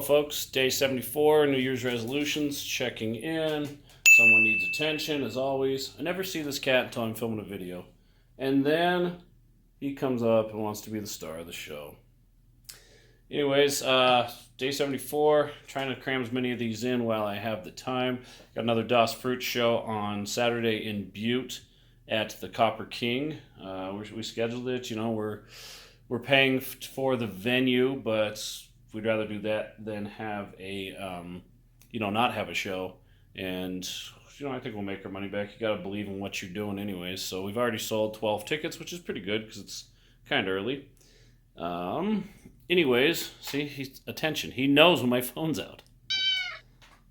folks. Day 74, New Year's resolutions, checking in. Someone needs attention, as always. I never see this cat until I'm filming a video. And then he comes up and wants to be the star of the show. Anyways, day 74, trying to cram as many of these in while I have the time. Got another Das Fruit show on Saturday in Butte at the Copper King. We scheduled it. You know, we're paying for the venue, but we'd rather do that than have a, not have a show. And, I think we'll make our money back. You got to believe in what you're doing anyways. So we've already sold 12 tickets, which is pretty good because it's kind of early. Anyways, see, attention. He knows when my phone's out.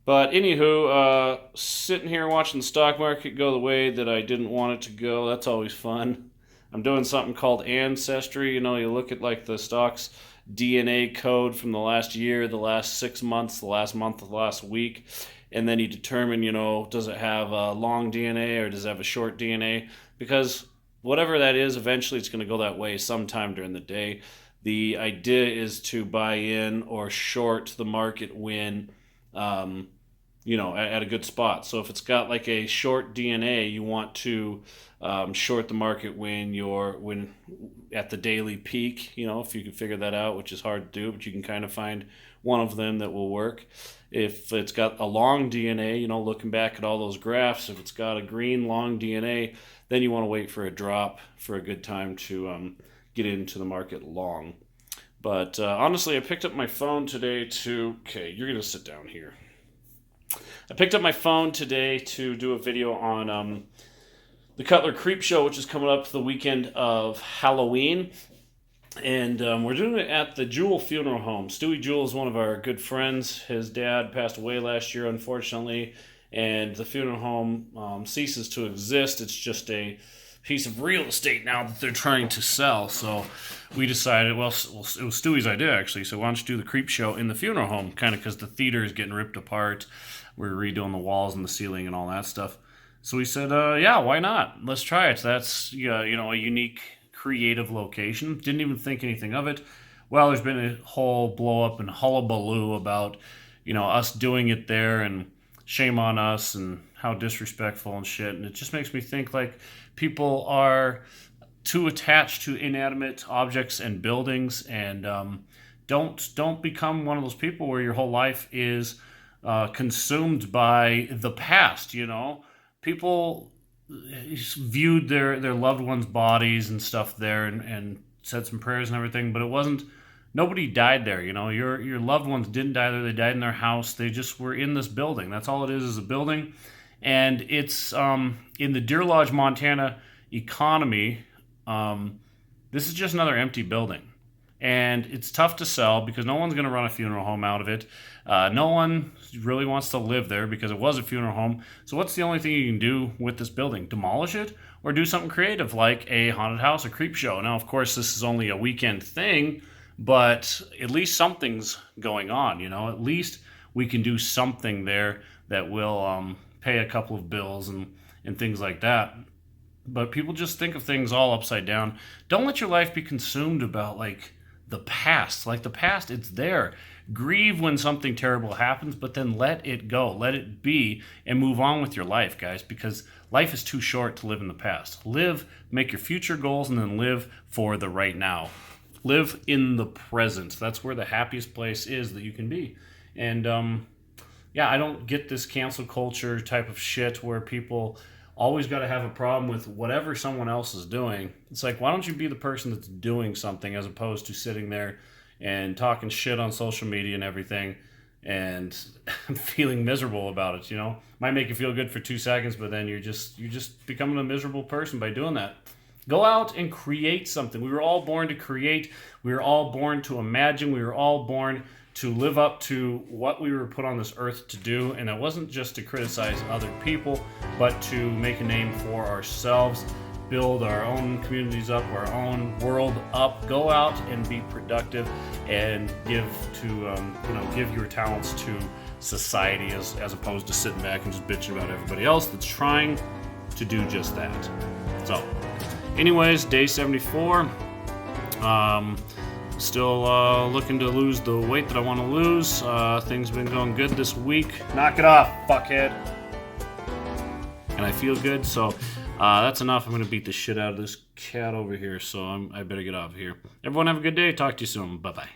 But anywho, sitting here watching the stock market go the way that I didn't want it to go. That's always fun. I'm doing something called Ancestry. You look at like the stock's DNA code from the last year, the last 6 months, the last month, the last week. And then you determine, does it have a long DNA or does it have a short DNA? Because whatever that is, eventually it's going to go that way sometime during the day. The idea is to buy in or short the market when, at a good spot. So if it's got like a short DNA, you want to short the market when at the daily peak, if you can figure that out, which is hard to do, but you can kind of find one of them that will work. If it's got a long DNA, looking back at all those graphs, if it's got a green long DNA, then you want to wait for a drop for a good time to get into the market long. But honestly, I picked up my phone today okay, you're going to sit down here. I picked up my phone today to do a video on the Cutler Creep Show, which is coming up the weekend of Halloween. And we're doing it at the Jewell Funeral Home. Stewie Jewell is one of our good friends. His dad passed away last year, unfortunately, and the funeral home ceases to exist. It's just a piece of real estate now that they're trying to sell. So we decided, it was Stewie's idea, actually. So why don't you do the Creep Show in the funeral home, kind of because the theater is getting ripped apart. We're redoing the walls and the ceiling and all that stuff. So we said, yeah, why not? Let's try it. That's, a unique, creative location. Didn't even think anything of it. Well, there's been a whole blow up and hullabaloo about, us doing it there and shame on us and how disrespectful and shit. And it just makes me think like people are too attached to inanimate objects and buildings, and don't become one of those people where your whole life is consumed by the past. People viewed their loved ones' bodies and stuff there and said some prayers and everything, but it wasn't, nobody died there. Your loved ones didn't die there. They died in their house. They just were in this building. That's all it is a building. And it's in the Deer Lodge, Montana economy. This is just another empty building. And it's tough to sell because no one's going to run a funeral home out of it. No one really wants to live there because it was a funeral home. So what's the only thing you can do with this building? Demolish it or do something creative like a haunted house, a creep show? Now, of course, this is only a weekend thing, but at least something's going on. At least we can do something there that will pay a couple of bills and things like that. But people just think of things all upside down. Don't let your life be consumed about like the past. Like the past, it's there. Grieve when something terrible happens, but then let it go. Let it be and move on with your life, guys, because life is too short to live in the past. Live, make your future goals, and then live for the right now. Live in the present. That's where the happiest place is that you can be. And I don't get this cancel culture type of shit where people always got to have a problem with whatever someone else is doing. It's like, why don't you be the person that's doing something as opposed to sitting there and talking shit on social media and everything and feeling miserable about it, Might make you feel good for 2 seconds, but then you're just becoming a miserable person by doing that. Go out and create something. We were all born to create. We were all born to imagine. We were all born to live up to what we were put on this earth to do, and it wasn't just to criticize other people, but to make a name for ourselves, build our own communities up, our own world up, go out and be productive, and give your talents to society as opposed to sitting back and just bitching about everybody else that's trying to do just that. So, anyways, day 74. Still looking to lose the weight that I want to lose. Things been going good this week. Knock it off, fuckhead. And I feel good, so that's enough. I'm going to beat the shit out of this cat over here, so I better get off here. Everyone have a good day. Talk to you soon. Bye-bye.